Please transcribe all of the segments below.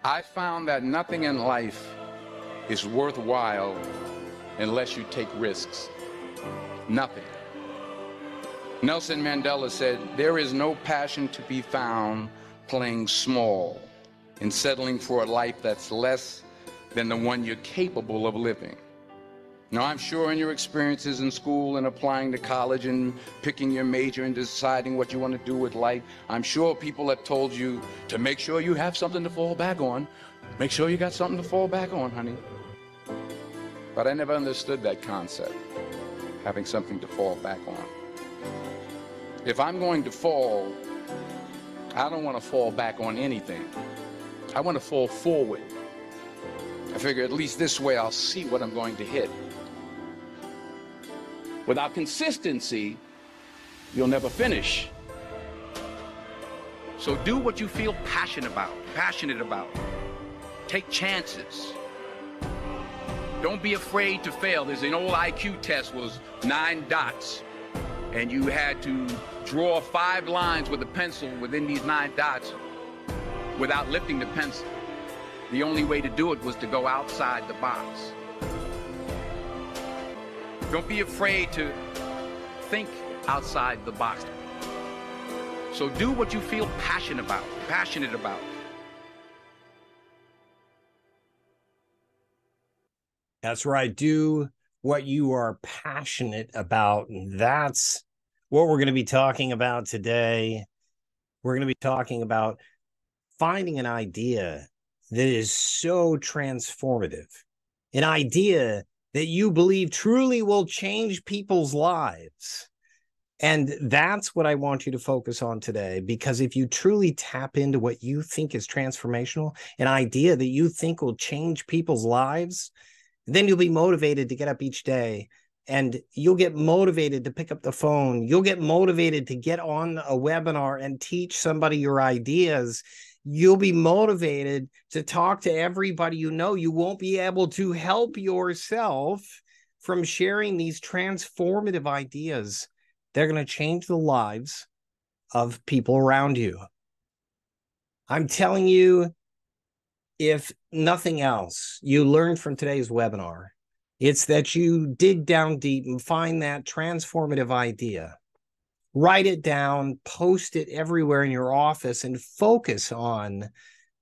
I found that nothing in life is worthwhile unless you take risks. Nothing. Nelson Mandela said, "There is no passion to be found playing small and settling for a life that's less than the one you're capable of living." Now, I'm sure in your experiences in school and applying to college and picking your major and deciding what you want to do with life, I'm sure people have told you to make sure you have something to fall back on. Make sure you got something to fall back on, honey. But I never understood that concept, having something to fall back on. If I'm going to fall, I don't want to fall back on anything. I want to fall forward. I figure at least this way I'll see what I'm going to hit. Without consistency, you'll never finish. So do what you feel passionate about. Take chances. Don't be afraid to fail. There's an old IQ test, was 9 dots, and you had to draw 5 lines with a pencil within these 9 dots without lifting the pencil. The only way to do it was to go outside the box. Don't be afraid to think outside the box. So do what you feel passionate about. That's right. Do what you are passionate about. And that's what we're going to be talking about today. We're going to be talking about finding an idea that is so transformative, an idea that you believe truly will change people's lives. And that's what I want you to focus on today, because if you truly tap into what you think is transformational, an idea that you think will change people's lives, then you'll be motivated to get up each day, and you'll get motivated to pick up the phone. You'll get motivated to get on a webinar and teach somebody your ideas. You'll be motivated to talk to everybody you know. You won't be able to help yourself from sharing these transformative ideas. They're going to change the lives of people around you. I'm telling you, if nothing else, you learn from today's webinar, it's that you dig down deep and find that transformative idea. Write it down, post it everywhere in your office, and focus on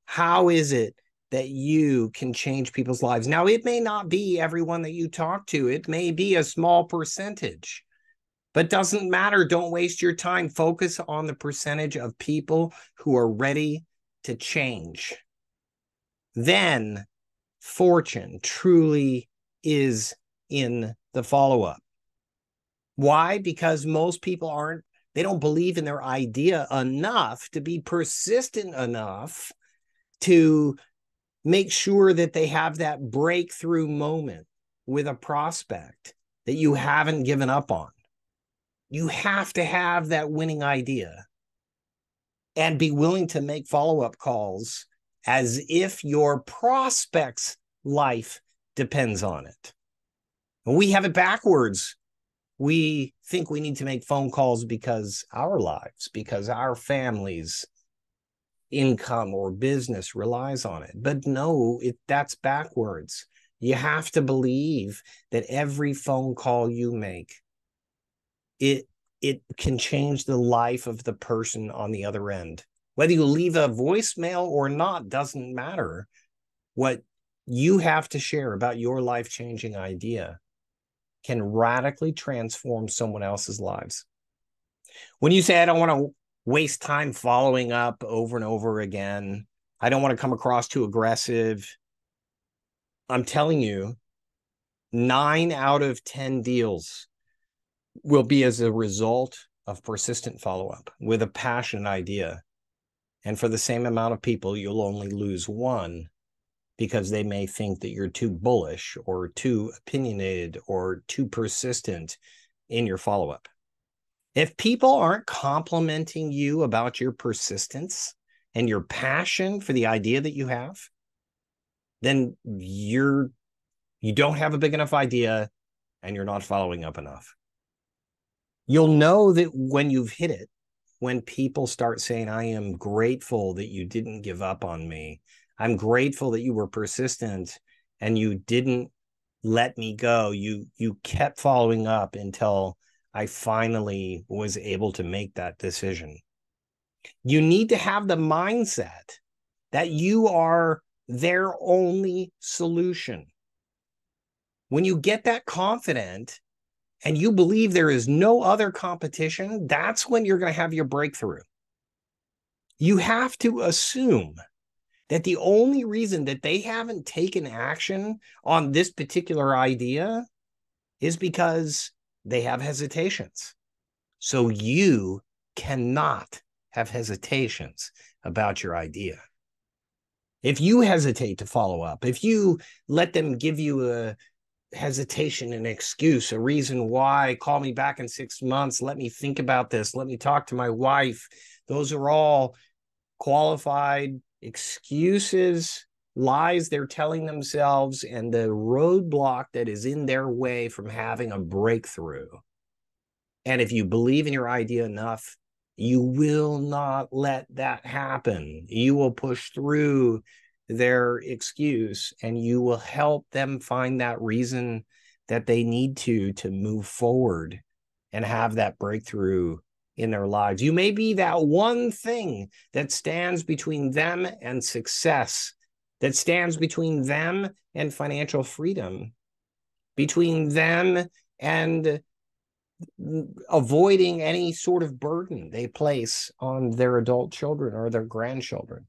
how is it that you can change people's lives. Now, it may not be everyone that you talk to. It may be a small percentage, but doesn't matter. Don't waste your time. Focus on the percentage of people who are ready to change. Then fortune truly is in the follow-up. Why? Because most people they don't believe in their idea enough to be persistent enough to make sure that they have that breakthrough moment with a prospect that you haven't given up on. You have to have that winning idea and be willing to make follow-up calls as if your prospect's life depends on it. We have it backwards. We think we need to make phone calls because our family's income or business relies on it. But no, that's backwards. You have to believe that every phone call you make, it can change the life of the person on the other end. Whether you leave a voicemail or not doesn't matter. What you have to share about your life-changing idea can radically transform someone else's lives. When you say, I don't want to waste time following up over and over again, I don't want to come across too aggressive, I'm telling you, 9 out of 10 deals will be as a result of persistent follow-up with a passionate idea. And for the same amount of people, you'll only lose 1 because they may think that you're too bullish or too opinionated or too persistent in your follow-up. If people aren't complimenting you about your persistence and your passion for the idea that you have, then you don't have a big enough idea and you're not following up enough. You'll know that when you've hit it, when people start saying, I am grateful that you didn't give up on me. I'm grateful that you were persistent and you didn't let me go. You kept following up until I finally was able to make that decision. You need to have the mindset that you are their only solution. When you get that confident and you believe there is no other competition, that's when you're going to have your breakthrough. You have to assume that the only reason that they haven't taken action on this particular idea is because they have hesitations. So you cannot have hesitations about your idea. If you hesitate to follow up, if you let them give you a hesitation, an excuse, a reason why, call me back in 6 months, let me think about this, let me talk to my wife, those are all qualified excuses, lies they're telling themselves, and the roadblock that is in their way from having a breakthrough. And if you believe in your idea enough, you will not let that happen. You will push through their excuse and you will help them find that reason that they need to move forward and have that breakthrough in their lives. You may be that one thing that stands between them and success, that stands between them and financial freedom, between them and avoiding any sort of burden they place on their adult children or their grandchildren,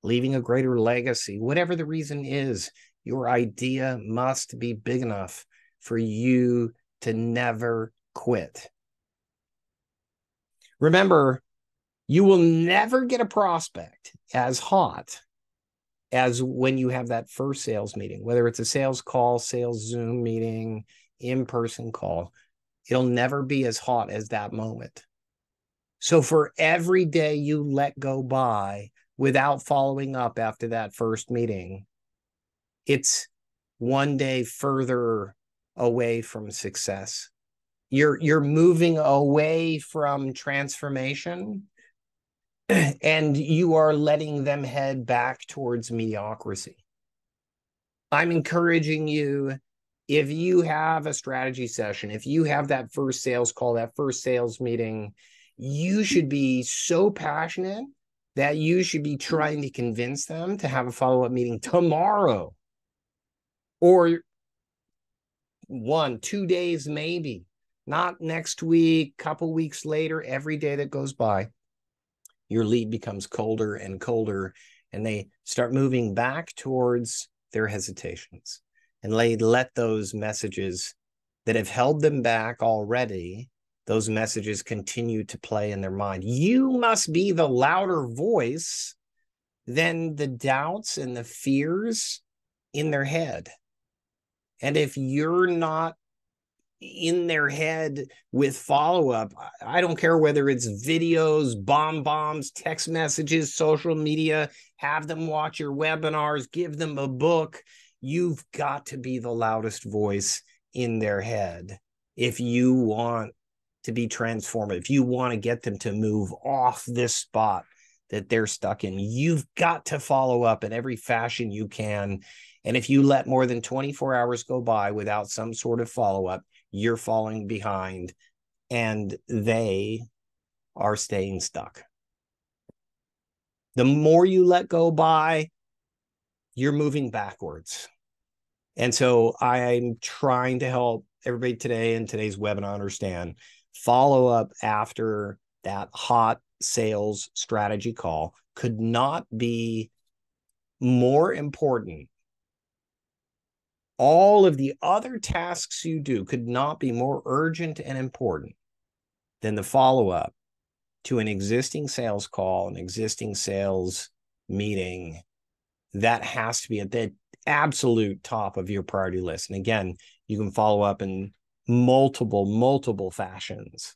leaving a greater legacy. Whatever the reason is, your idea must be big enough for you to never quit. Remember, you will never get a prospect as hot as when you have that first sales meeting, whether it's a sales call, sales Zoom meeting, in-person call. It'll never be as hot as that moment. So for every day you let go by without following up after that first meeting, it's one day further away from success. You're moving away from transformation and you are letting them head back towards mediocrity. I'm encouraging you, if you have a strategy session, if you have that first sales call, that first sales meeting, you should be so passionate that you should be trying to convince them to have a follow-up meeting tomorrow or 1-2 days, maybe not next week, couple weeks later. Every day that goes by, your lead becomes colder and colder, and they start moving back towards their hesitations. And let those messages that have held them back already, those messages continue to play in their mind. You must be the louder voice than the doubts and the fears in their head. And if you're not in their head with follow-up, I don't care whether it's videos, bombs, text messages, social media, have them watch your webinars, give them a book. You've got to be the loudest voice in their head if you want to be transformative. If you want to get them to move off this spot that they're stuck in, you've got to follow up in every fashion you can. And if you let more than 24 hours go by without some sort of follow-up, you're falling behind and they are staying stuck. The more you let go by, you're moving backwards. And so I'm trying to help everybody today in today's webinar understand follow up after that hot sales strategy call could not be more important. All of the other tasks you do could not be more urgent and important than the follow-up to an existing sales call, an existing sales meeting. That has to be at the absolute top of your priority list. And again, you can follow up in multiple fashions.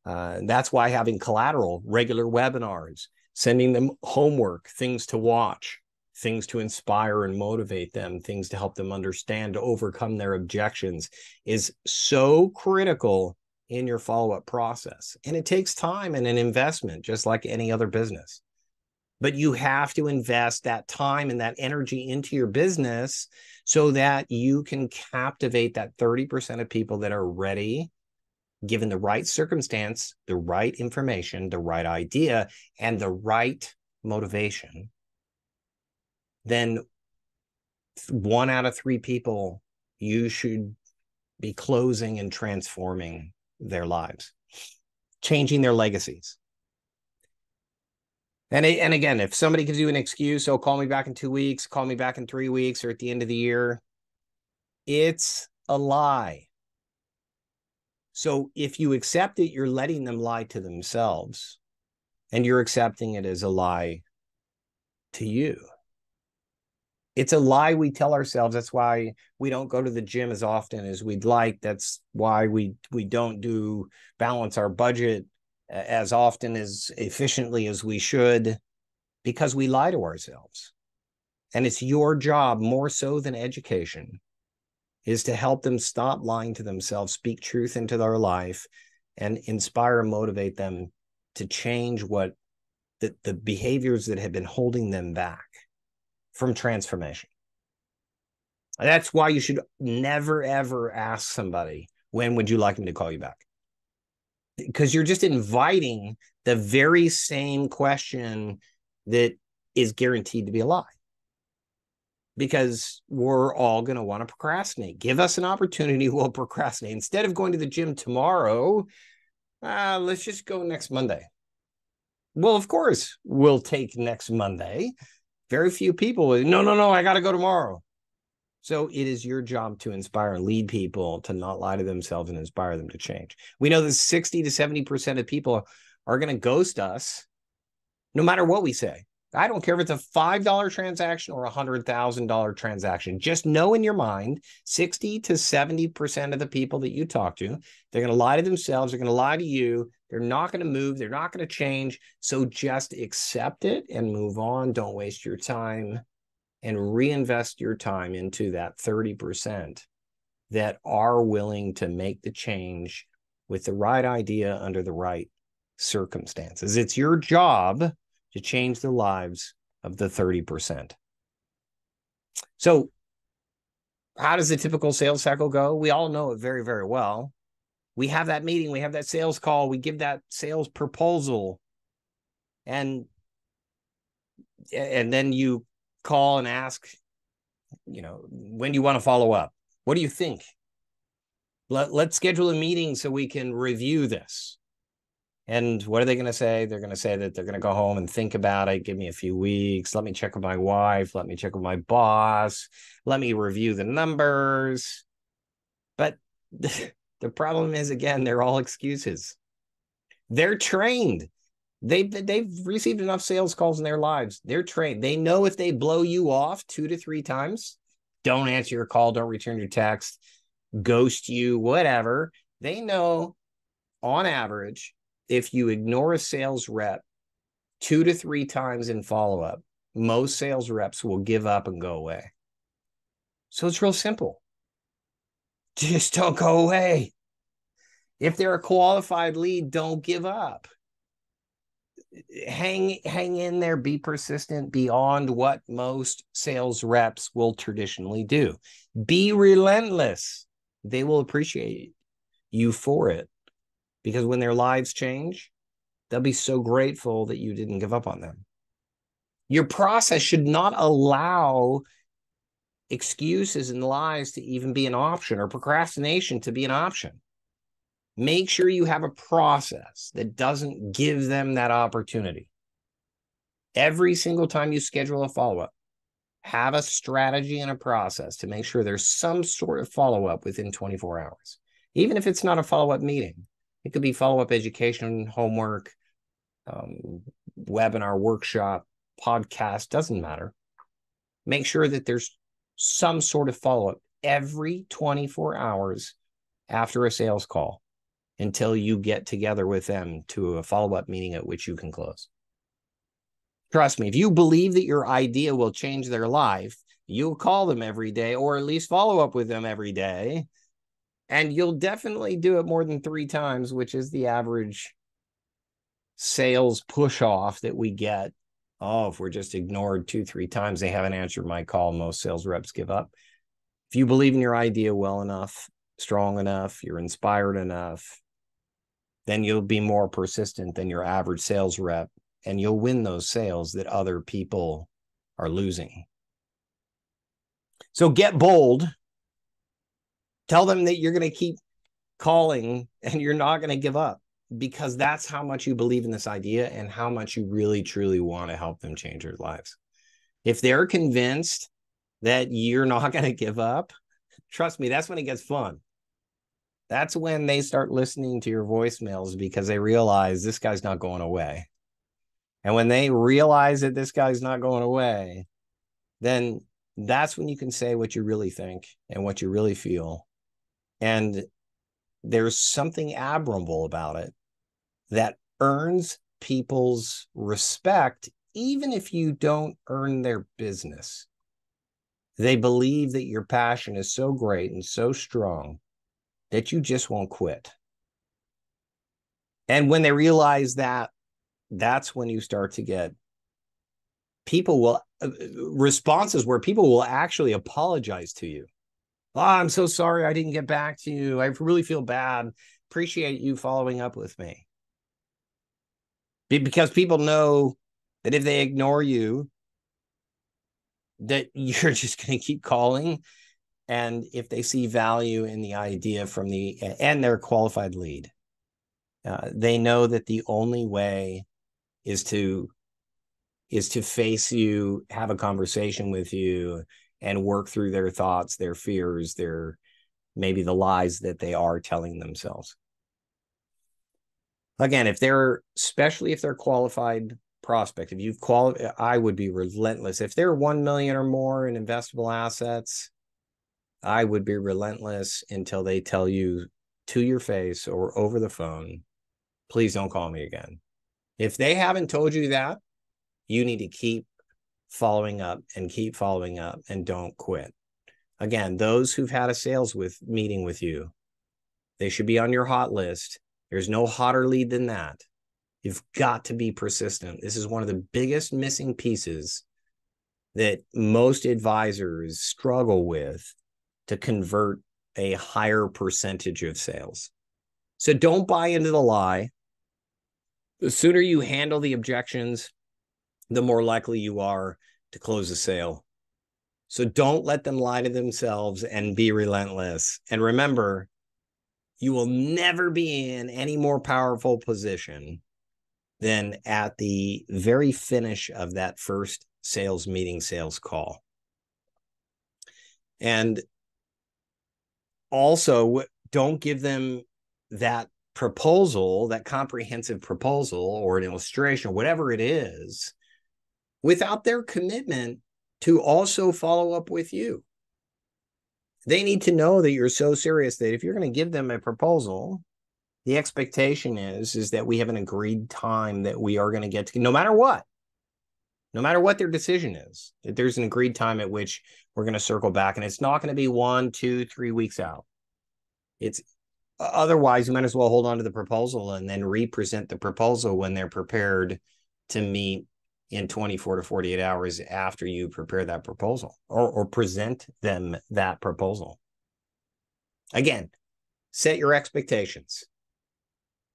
That's why having collateral, regular webinars, sending them homework, things to watch, things to inspire and motivate them, things to help them understand, to overcome their objections is so critical in your follow-up process. And it takes time and an investment, just like any other business. But you have to invest that time and that energy into your business so that you can captivate that 30% of people that are ready, given the right circumstance, the right information, the right idea, and the right motivation. Then 1 out of 3 people, you should be closing and transforming their lives, changing their legacies. And again, if somebody gives you an excuse, oh, call me back in 2 weeks, call me back in 3 weeks, or at the end of the year, it's a lie. So if you accept it, you're letting them lie to themselves, and you're accepting it as a lie to you. It's a lie we tell ourselves. That's why we don't go to the gym as often as we'd like. That's why we don't balance our budget as often, as efficiently as we should, because we lie to ourselves. And it's your job, more so than education, is to help them stop lying to themselves, speak truth into their life, and inspire and motivate them to change what the behaviors that have been holding them back from transformation. That's why you should never, ever ask somebody, when would you like me to call you back? Because you're just inviting the very same question that is guaranteed to be a lie. Because we're all going to want to procrastinate. Give us an opportunity, we'll procrastinate. Instead of going to the gym tomorrow, let's just go next Monday. Well, of course, we'll take next Monday. Very few people, no, I got to go tomorrow. So it is your job to inspire and lead people to not lie to themselves and inspire them to change. We know that 60 to 70% of people are going to ghost us no matter what we say. I don't care if it's a $5 transaction or a $100,000 transaction. Just know in your mind, 60 to 70% of the people that you talk to, they're going to lie to themselves. They're going to lie to you. They're not going to move. They're not going to change. So just accept it and move on. Don't waste your time, and reinvest your time into that 30% that are willing to make the change with the right idea under the right circumstances. It's your job to change the lives of the 30%. So how does the typical sales cycle go? We all know it very, very well. We have that meeting, we have that sales call, we give that sales proposal, and then you call and ask, when do you want to follow up? What do you think? Let's schedule a meeting so we can review this. And what are they going to say? They're going to say that they're going to go home and think about it. Give me a few weeks. Let me check with my wife. Let me check with my boss. Let me review the numbers. But the problem is, again, they're all excuses. They're trained. They've received enough sales calls in their lives. They're trained. They know if they blow you off 2 to 3 times, don't answer your call, don't return your text, ghost you, whatever. They know on average, if you ignore a sales rep 2 to 3 times in follow-up, most sales reps will give up and go away. So it's real simple. Just don't go away. If they're a qualified lead, don't give up. Hang in there, be persistent beyond what most sales reps will traditionally do. Be relentless. They will appreciate you for it, because when their lives change, they'll be so grateful that you didn't give up on them. Your process should not allow excuses and lies to even be an option, or procrastination to be an option. Make sure you have a process that doesn't give them that opportunity. Every single time you schedule a follow-up, have a strategy and a process to make sure there's some sort of follow-up within 24 hours. Even if it's not a follow-up meeting, it could be follow-up education, homework, webinar, workshop, podcast, doesn't matter. Make sure that there's some sort of follow-up every 24 hours after a sales call, until you get together with them to a follow-up meeting at which you can close. Trust me, if you believe that your idea will change their life, you'll call them every day, or at least follow up with them every day. And you'll definitely do it more than 3 times, which is the average sales push off that we get Oh, if we're just ignored 2-3 times, they haven't answered my call, most sales reps give up. If you believe in your idea well enough, strong enough, you're inspired enough, then you'll be more persistent than your average sales rep, and you'll win those sales that other people are losing. So get bold. Tell them that you're going to keep calling and you're not going to give up, because that's how much you believe in this idea and how much you really, truly want to help them change their lives. If they're convinced that you're not going to give up, trust me, that's when it gets fun. That's when they start listening to your voicemails, because they realize this guy's not going away. And when they realize that this guy's not going away, then that's when you can say what you really think and what you really feel. And there's something admirable about it that earns people's respect, even if you don't earn their business. They believe that your passion is so great and so strong that you just won't quit. And when they realize that, that's when you start to get responses where people will actually apologize to you. Oh, I'm so sorry I didn't get back to you. I really feel bad. Appreciate you following up with me. Because people know that if they ignore you, that you're just going to keep calling. And if they see value in the idea and their qualified lead, they know that the only way is to face you, have a conversation with you, and work through their thoughts, their fears, maybe the lies that they are telling themselves. Again, especially if they're qualified prospect, I would be relentless. If they're 1 million or more in investable assets, I would be relentless until they tell you to your face or over the phone, please don't call me again. If they haven't told you that, you need to keep following up and don't quit. Again, those who've had a sales meeting with you, they should be on your hot list. There's no hotter lead than that. You've got to be persistent. This is one of the biggest missing pieces that most advisors struggle with to convert a higher percentage of sales. So don't buy into the lie. The sooner you handle the objections, the more likely you are to close a sale. So don't let them lie to themselves, and be relentless. And remember, you will never be in any more powerful position than at the very finish of that first sales meeting, sales call. And also, don't give them that proposal, that comprehensive proposal or an illustration, whatever it is, without their commitment to also follow up with you. They need to know that you're so serious that if you're going to give them a proposal, the expectation is that we have an agreed time that we are going to get to, no matter what their decision is, that there's an agreed time at which we're going to circle back, and it's not going to be 1, 2, 3 weeks out. It's otherwise, you might as well hold on to the proposal and then represent the proposal when they're prepared to meet in 24 to 48 hours after you prepare that proposal, or present them that proposal. Again, set your expectations.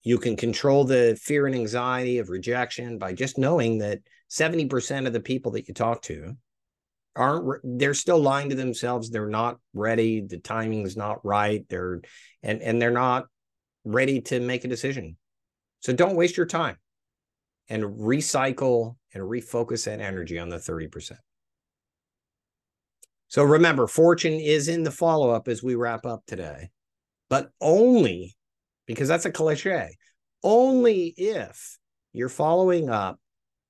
You can control the fear and anxiety of rejection by just knowing that 70% of the people that you talk to they're still lying to themselves. They're not ready. The timing is not right. They're not ready to make a decision. So don't waste your time, and recycle and refocus that energy on the 30%. So remember, fortune is in the follow-up as we wrap up today, but only, because that's a cliche, only if you're following up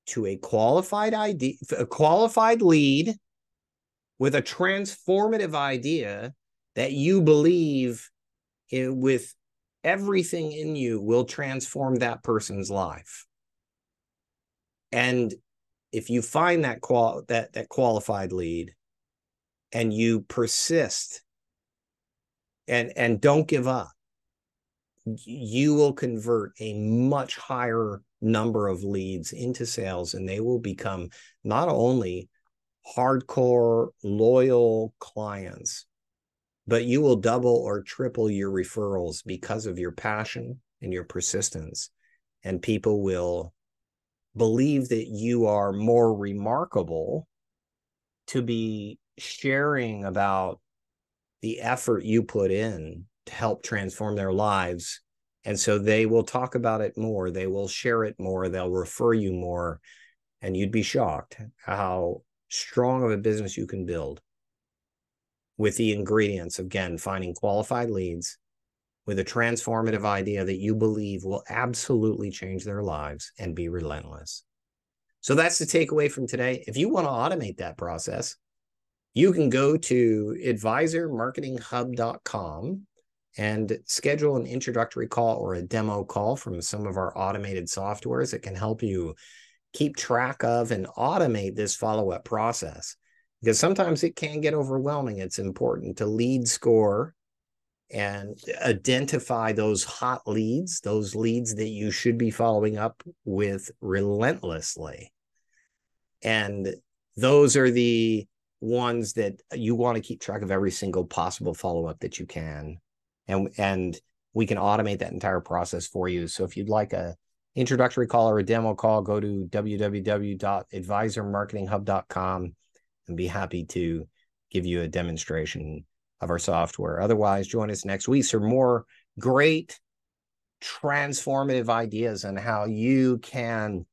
to a qualified lead with a transformative idea that you believe with everything in you will transform that person's life. And if you find that qualified lead and you persist and don't give up, you will convert a much higher number of leads into sales, and they will become not only hardcore, loyal clients, but you will double or triple your referrals because of your passion and your persistence. And people will believe that you are more remarkable to be sharing about the effort you put in to help transform their lives. And so they will talk about it more. They will share it more. They'll refer you more. And you'd be shocked how strong of a business you can build with the ingredients, again, finding qualified leads with a transformative idea that you believe will absolutely change their lives, and be relentless. So that's the takeaway from today. If you want to automate that process, you can go to advisormarketinghub.com and schedule an introductory call or a demo call from some of our automated softwares that can help you keep track of and automate this follow-up process. Because sometimes it can get overwhelming. It's important to lead score and identify those hot leads, those leads that you should be following up with relentlessly. And those are the ones that you want to keep track of every single possible follow-up that you can. And we can automate that entire process for you. So if you'd like a introductory call or a demo call, go to www.advisormarketinghub.com and be happy to give you a demonstration of our software. Otherwise, join us next week for more great transformative ideas on how you can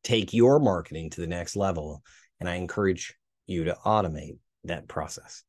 take your marketing to the next level. And I encourage you to automate that process.